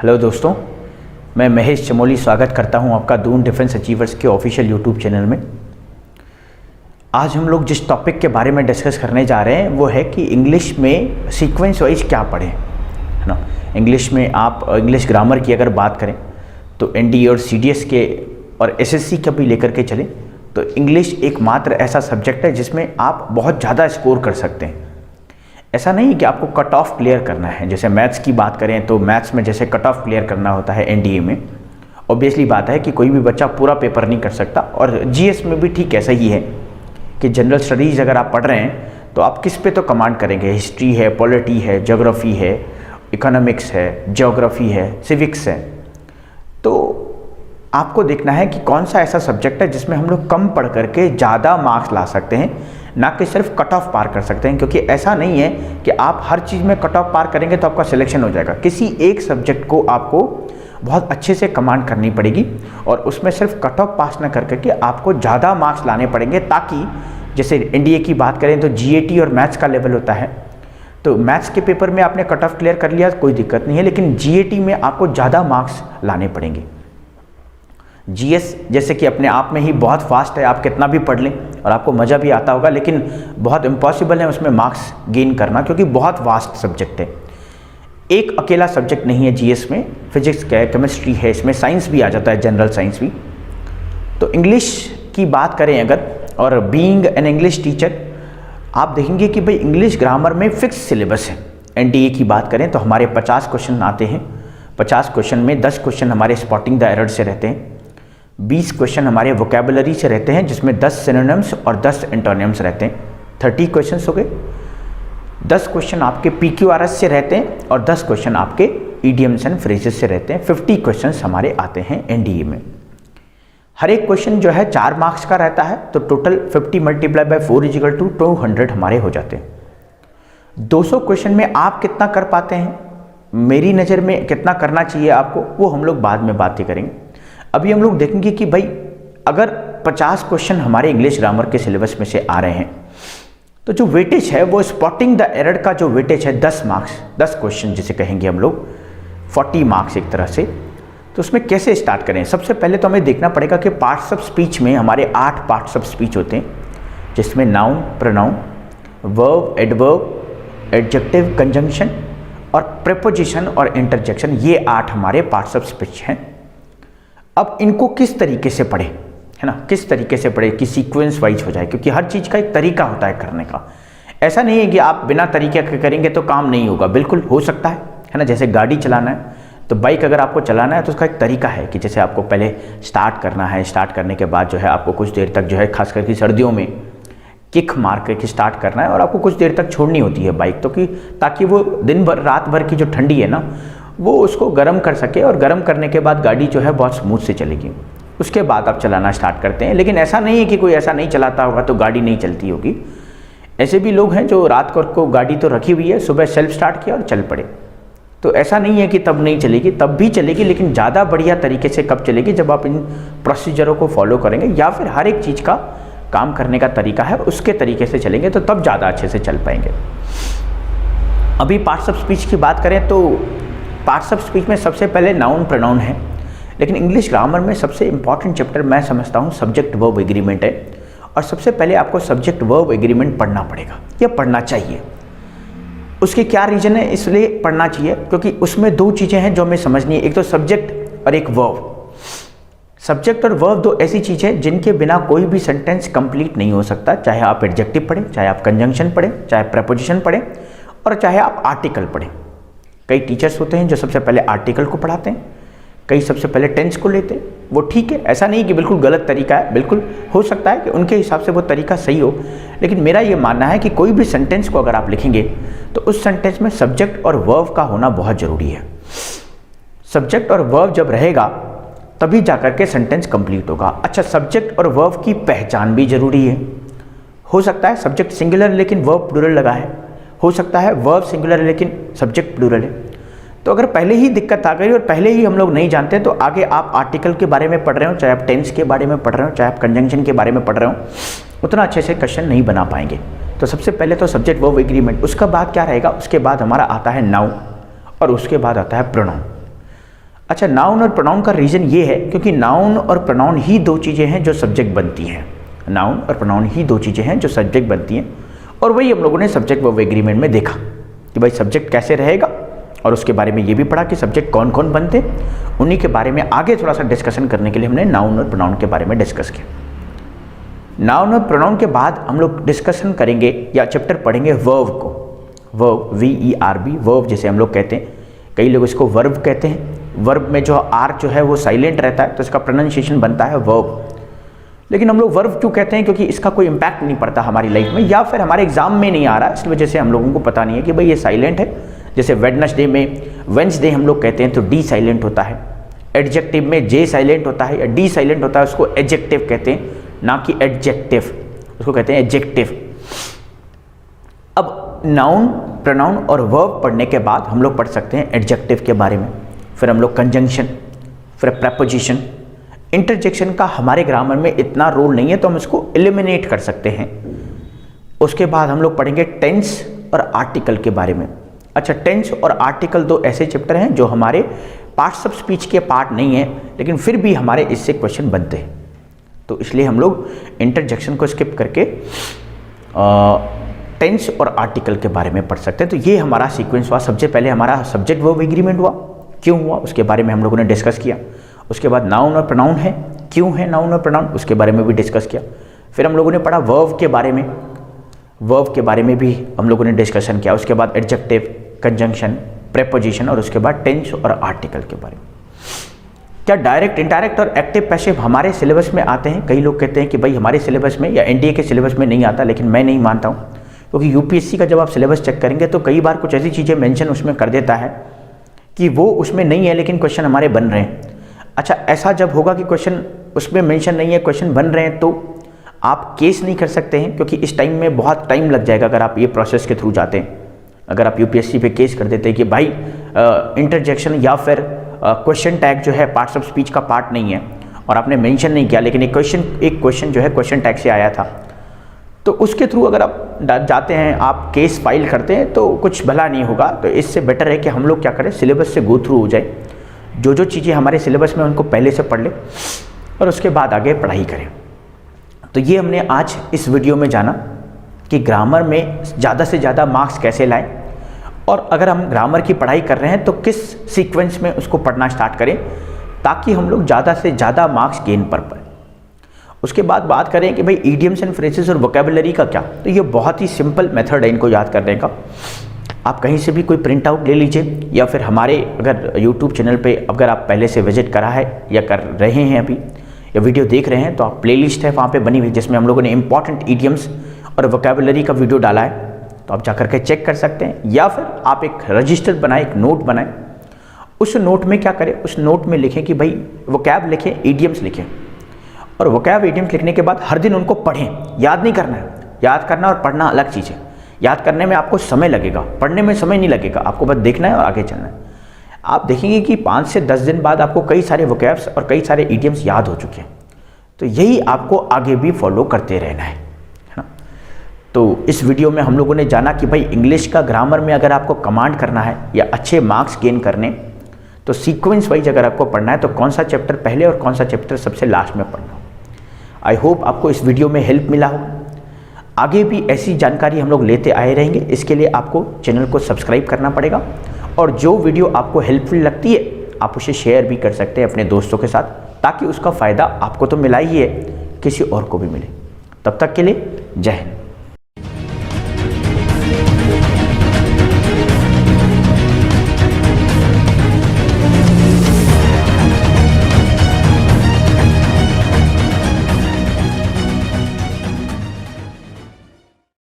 Hello दोस्तों, मैं महेश चमोली स्वागत करता हूं आपका दून डिफेंस अचीवर्स के ऑफिशियल यूट्यूब चैनल में। आज हम लोग जिस टॉपिक के बारे में डिस्कस करने जा रहे हैं वो है कि इंग्लिश में सीक्वेंस वाइज क्या पढ़ें, है ना। इंग्लिश में आप इंग्लिश ग्रामर की अगर बात करें तो एनडीए और सीडीएस के और एसएससी का भी लेकर के चलें तो इंग्लिश एकमात्र ऐसा सब्जेक्ट है जिसमें आप बहुत ज़्यादा स्कोर कर सकते हैं। ऐसा नहीं कि आपको कट ऑफ क्लियर करना है। जैसे मैथ्स की बात करें तो मैथ्स में जैसे कट ऑफ क्लियर करना होता है एनडीए में, ऑब्वियसली बात है कि कोई भी बच्चा पूरा पेपर नहीं कर सकता। और जीएस में भी ठीक ऐसा ही है कि जनरल स्टडीज़ अगर आप पढ़ रहे हैं तो आप किस पे तो कमांड करेंगे। हिस्ट्री है, पॉलिटी है, ज्योग्राफी है, इकोनॉमिक्स है, ज्योग्राफी है, सिविक्स है। तो आपको देखना है कि कौन सा ऐसा सब्जेक्ट है जिसमें हम लोग कम पढ़ करके ज़्यादा मार्क्स ला सकते हैं, ना कि सिर्फ कट ऑफ पार कर सकते हैं। क्योंकि ऐसा नहीं है कि आप हर चीज़ में कट ऑफ पार करेंगे तो आपका सिलेक्शन हो जाएगा। किसी एक सब्जेक्ट को आपको बहुत अच्छे से कमांड करनी पड़ेगी और उसमें सिर्फ कट ऑफ पास ना कर करके आपको ज़्यादा मार्क्स लाने पड़ेंगे, ताकि जैसे एनडीए की बात करें तो जीएटी और मैथ्स का लेवल होता है। तो मैथ्स के पेपर में आपने कट ऑफ क्लियर कर लिया कोई दिक्कत नहीं है, लेकिन जीएटी में आपको ज़्यादा मार्क्स लाने पड़ेंगे। जीएस जैसे कि अपने आप में ही बहुत फास्ट है, आप कितना भी पढ़ लें और आपको मज़ा भी आता होगा, लेकिन बहुत इम्पॉसिबल है उसमें मार्क्स गेन करना, क्योंकि बहुत वास्ट सब्जेक्ट है। एक अकेला सब्जेक्ट नहीं है जीएस में, फिजिक्स है, केमिस्ट्री है, इसमें साइंस भी आ जाता है, जनरल साइंस भी। तो इंग्लिश की बात करें अगर, और बीइंग एन इंग्लिश टीचर, आप देखेंगे कि भाई इंग्लिश ग्रामर में फिक्स सिलेबस है। एनडीए की बात करें तो हमारे 50 क्वेश्चन आते हैं। 50 क्वेश्चन में 10 क्वेश्चन हमारे स्पॉटिंग द एरर से रहते हैं, 20 क्वेश्चन हमारे वोकैबुलरी से रहते हैं जिसमें 10 सिनोनिम्स और 10 एंटोनिम्स रहते हैं। 30 क्वेश्चन हो गए। 10 क्वेश्चन आपके पीक्यूआरएस से रहते हैं और 10 क्वेश्चन आपके ईडियम्स एंड फ्रेजेस से रहते हैं। 50 क्वेश्चन हमारे आते हैं एनडीए में। हर एक क्वेश्चन जो है 4 मार्क्स का रहता है, तो total 50 multiply by 4 is equal to 200 हमारे हो जाते हैं। 200 क्वेश्चन में आप कितना कर पाते हैं, मेरी नज़र में कितना करना चाहिए आपको, वो हम लोग बाद में बात ही करेंगे। अभी हम लोग देखेंगे कि भाई अगर 50 क्वेश्चन हमारे इंग्लिश ग्रामर के सिलेबस में से आ रहे हैं तो जो वेटेज है वो स्पॉटिंग द एरर का जो वेटेज है 10 मार्क्स, 10 क्वेश्चन जिसे कहेंगे हम लोग, 40 मार्क्स एक तरह से। तो उसमें कैसे स्टार्ट करें? सबसे पहले तो हमें देखना पड़ेगा कि पार्ट्स ऑफ स्पीच में हमारे 8 पार्ट्स ऑफ स्पीच होते हैं, जिसमें noun, pronoun, verb, adverb, adjective, conjunction और प्रीपोजिशन और इंटरजेक्शन, ये 8 हमारे पार्ट्स ऑफ स्पीच हैं। अब इनको किस तरीके से पढ़े, है ना, किस तरीके से पढ़े कि सीक्वेंस वाइज हो जाए, क्योंकि हर चीज़ का एक तरीका होता है करने का। ऐसा नहीं है कि आप बिना तरीके के करेंगे तो काम नहीं होगा, बिल्कुल हो सकता है ना। जैसे गाड़ी चलाना है तो बाइक अगर आपको चलाना है तो उसका एक तरीका है कि जैसे आपको पहले स्टार्ट करना है, स्टार्ट करने के बाद जो है आपको कुछ देर तक जो है खास करके सर्दियों में किक मार करके स्टार्ट करना है और आपको कुछ देर तक छोड़नी होती है बाइक, तो कि ताकि वो दिन भर रात भर की जो ठंडी है ना वो उसको गर्म कर सके, और गर्म करने के बाद गाड़ी जो है बहुत स्मूथ से चलेगी। उसके बाद आप चलाना स्टार्ट करते हैं। लेकिन ऐसा नहीं है कि कोई ऐसा नहीं चलाता होगा तो गाड़ी नहीं चलती होगी। ऐसे भी लोग हैं जो रात को गाड़ी तो रखी हुई है, सुबह सेल्फ स्टार्ट किया और चल पड़े। तो ऐसा नहीं है कि तब नहीं चलेगी, तब भी चलेगी, लेकिन ज़्यादा बढ़िया तरीके से कब चलेगी, जब आप इन प्रोसीजरों को फॉलो करेंगे, या फिर हर एक चीज़ का काम करने का तरीका है उसके तरीके से चलेंगे तो तब ज़्यादा अच्छे से चल पाएंगे। अभी पार्ट्स ऑफ स्पीच की बात करें तो पार्ट्स ऑफ स्पीच में सबसे पहले नाउन, प्रोनाउन है, लेकिन इंग्लिश ग्रामर में सबसे इंपॉर्टेंट चैप्टर मैं समझता हूँ सब्जेक्ट वर्ब एग्रीमेंट है। और सबसे पहले आपको सब्जेक्ट वर्ब एग्रीमेंट पढ़ना पड़ेगा, या पढ़ना चाहिए। उसके क्या रीज़न है इसलिए पढ़ना चाहिए, क्योंकि उसमें 2 चीज़ें हैं जो हमें समझनी है, एक तो सब्जेक्ट और एक वर्ब। सब्जेक्ट और वर्ब 2 ऐसी चीज़ है जिनके बिना कोई भी सेंटेंस कंप्लीट नहीं हो सकता, चाहे आप एडजेक्टिव पढ़ें, चाहे आप कंजंक्शन पढ़ें, चाहे प्रीपोजिशन पढ़ें, और चाहे आप आर्टिकल पढ़ें। कई टीचर्स होते हैं जो सबसे पहले आर्टिकल को पढ़ाते हैं, कई सबसे पहले टेंस को लेते हैं। वो ठीक है, ऐसा नहीं कि बिल्कुल गलत तरीका है, बिल्कुल हो सकता है कि उनके हिसाब से वो तरीका सही हो, लेकिन मेरा ये मानना है कि कोई भी सेंटेंस को अगर आप लिखेंगे तो उस सेंटेंस में सब्जेक्ट और वर्ब का होना बहुत ज़रूरी है। सब्जेक्ट और वर्ब जब रहेगा तभी जाकर के सेंटेंस कंप्लीट होगा। अच्छा, सब्जेक्ट और वर्ब की पहचान भी ज़रूरी है। हो सकता है सब्जेक्ट सिंगुलर लेकिन वर्ब प्लूरल लगा है, हो सकता है वर्ब सिंगुलर लेकिन सब्जेक्ट प्लूरल है। तो अगर पहले ही दिक्कत आ गई और पहले ही हम लोग नहीं जानते तो आगे आप आर्टिकल के बारे में पढ़ रहे हो, चाहे आप टेंस के बारे में पढ़ रहे हो, चाहे आप कंजंक्शन के बारे में पढ़ रहे हो, उतना अच्छे से क्वेश्चन नहीं बना पाएंगे। तो सबसे पहले तो सब्जेक्ट वर्ब एग्रीमेंट, उसका बाद क्या रहेगा, उसके बाद हमारा आता है नाउन और उसके बाद आता है प्रोनाउन। अच्छा, नाउन और प्रोनाउन का रीज़न ये है क्योंकि नाउन और प्रोनाउन ही दो चीज़ें हैं जो सब्जेक्ट बनती हैं। नाउन और प्रोनाउन ही दो चीज़ें हैं जो सब्जेक्ट बनती हैं, और वही हम लोगों ने सब्जेक्ट वर्ब एग्रीमेंट में देखा कि भाई सब्जेक्ट कैसे रहेगा, और उसके बारे में ये भी पढ़ा कि सब्जेक्ट कौन कौन बनते, उन्हीं के बारे में आगे थोड़ा सा डिस्कशन करने के लिए हमने नाउन और प्रोनाउन के बारे में डिस्कस किया। नाउन और प्रोनाउन के बाद हम लोग डिस्कशन करेंगे या चैप्टर पढ़ेंगे वर्ब को। वर्ब, VERB, वर्ब जैसे हम लोग कहते हैं, कई लोग इसको वर्ब कहते हैं। वर्ब में जो आर जो है वो साइलेंट रहता है तो इसका प्रोनाउंसिएशन बनता है वर्ब। लेकिन हम लोग वर्ब क्यों कहते हैं? क्योंकि इसका कोई इंपैक्ट नहीं पड़ता हमारी लाइफ में, या फिर हमारे एग्जाम में नहीं आ रहा, इस वजह से हम लोगों को पता नहीं है कि भाई ये साइलेंट है। जैसे वेडनेसडे में वेंसडे हम लोग कहते हैं तो डी साइलेंट होता है। एडजेक्टिव में जे साइलेंट होता है या डी साइलेंट होता है, उसको एडजेक्टिव कहते हैं, ना कि एडजेक्टिव, उसको कहते हैं एडजेक्टिव। अब नाउन, प्रोनाउन और वर्ब पढ़ने के बाद हम लोग पढ़ सकते हैं एडजेक्टिव के बारे में, फिर हम लोग कंजंक्शन, फिर प्रेपोजिशन। इंटरजेक्शन का हमारे ग्रामर में इतना रोल नहीं है तो हम इसको एलिमिनेट कर सकते हैं। उसके बाद हम लोग पढ़ेंगे टेंस और आर्टिकल के बारे में। अच्छा, टेंस और आर्टिकल दो ऐसे चैप्टर हैं जो हमारे पार्ट्स ऑफ स्पीच के पार्ट नहीं है, लेकिन फिर भी हमारे इससे क्वेश्चन बनते हैं, तो इसलिए हम लोग इंटरजेक्शन को स्किप करके टेंस और आर्टिकल के बारे में पढ़ सकते हैं। तो ये हमारा सीक्वेंस हुआ। सबसे पहले हमारा सब्जेक्ट वर्ब एग्रीमेंट हुआ, क्यों हुआ उसके बारे में हम लोगों ने डिस्कस किया। उसके बाद नाउन और प्रोनाउन है, क्यों है नाउन और प्रोनाउन, उसके बारे में भी डिस्कस किया। फिर हम लोगों ने पढ़ा वर्ब के बारे में, वर्ब के बारे में भी हम लोगों ने डिस्कशन किया। उसके बाद एडजेक्टिव, कंजंक्शन, प्रेपोजिशन, और उसके बाद टेंस और आर्टिकल के बारे में। क्या डायरेक्ट, इनडायरेक्ट और एक्टिव पैसिव हमारे सिलेबस में आते हैं? कई लोग कहते हैं कि भाई हमारे सिलेबस में या एनडीए के सिलेबस में नहीं आता, लेकिन मैं नहीं मानता हूँ, क्योंकि यूपीएससी का जब आप सिलेबस चेक करेंगे तो कई बार कुछ ऐसी चीज़ें मेंशन उसमें कर देता है कि वो उसमें नहीं है लेकिन क्वेश्चन हमारे बन रहे हैं। अच्छा, ऐसा जब होगा कि क्वेश्चन उसमें मेंशन नहीं है, क्वेश्चन बन रहे हैं, तो आप केस नहीं कर सकते हैं, क्योंकि इस टाइम में बहुत टाइम लग जाएगा अगर आप ये प्रोसेस के थ्रू जाते हैं। अगर आप यूपीएससी पे केस कर देते हैं कि भाई इंटरजेक्शन या फिर क्वेश्चन टैग जो है पार्ट्स ऑफ स्पीच का पार्ट नहीं है और आपने मेंशन नहीं किया, लेकिन एक क्वेश्चन जो है क्वेश्चन टैग से आया था, तो उसके थ्रू अगर आप जाते हैं, आप केस फाइल करते हैं, तो कुछ भला नहीं होगा। तो इससे बेटर है कि हम लोग क्या करें, सिलेबस से गो थ्रू हो जाए, जो चीज़ें हमारे सिलेबस में उनको पहले से पढ़ ले और उसके बाद आगे पढ़ाई करें। तो ये हमने आज इस वीडियो में जाना कि ग्रामर में ज़्यादा से ज़्यादा मार्क्स कैसे लाएं, और अगर हम ग्रामर की पढ़ाई कर रहे हैं तो किस सीक्वेंस में उसको पढ़ना स्टार्ट करें ताकि हम लोग ज़्यादा से ज़्यादा मार्क्स गेन कर पाए। उसके बाद बात करें कि भाई इडियम्स एंड फ्रेजेस और वोकैबुलरी का क्या, तो ये बहुत ही सिंपल मेथड है इनको याद करने का। आप कहीं से भी कोई प्रिंट आउट ले लीजिए, या फिर हमारे अगर यूट्यूब चैनल पे अगर आप पहले से विजिट करा है या कर रहे हैं अभी या वीडियो देख रहे हैं, तो आप प्लेलिस्ट है वहाँ पे बनी हुई जिसमें हम लोगों ने इंपॉर्टेंट इडियम्स और वोकैबुलरी का वीडियो डाला है, तो आप जाकर के चेक कर सकते हैं। या फिर आप एक रजिस्टर बनाएं, एक नोट बनाएं, उस नोट में क्या करें, उस नोट में लिखें कि भाई वोकैब लिखें, इडियम्स लिखें, और वोकैब इडियम्स लिखने के बाद हर दिन उनको पढ़ें। याद नहीं करना है, याद करना और पढ़ना अलग चीज़ है। याद करने में आपको समय लगेगा, पढ़ने में समय नहीं लगेगा, आपको बस देखना है और आगे चलना है। आप देखेंगे कि 5 से 10 दिन बाद आपको कई सारे वोकैब्स और कई सारे इडियम्स याद हो चुके हैं। तो यही आपको आगे भी फॉलो करते रहना है ना। तो इस वीडियो में हम लोगों ने जाना कि भाई इंग्लिश का ग्रामर में अगर आपको कमांड करना है या अच्छे मार्क्स गेन करने, तो सीक्वेंस वाइज अगर आपको पढ़ना है तो कौन सा चैप्टर पहले और कौन सा चैप्टर सबसे लास्ट में पढ़ना हो। आई होप आपको इस वीडियो में हेल्प मिला हो। आगे भी ऐसी जानकारी हम लोग लेते आए रहेंगे, इसके लिए आपको चैनल को सब्सक्राइब करना पड़ेगा, और जो वीडियो आपको हेल्पफुल लगती है आप उसे शेयर भी कर सकते हैं अपने दोस्तों के साथ, ताकि उसका फ़ायदा आपको तो मिला ही है, किसी और को भी मिले। तब तक के लिए जय हिंद।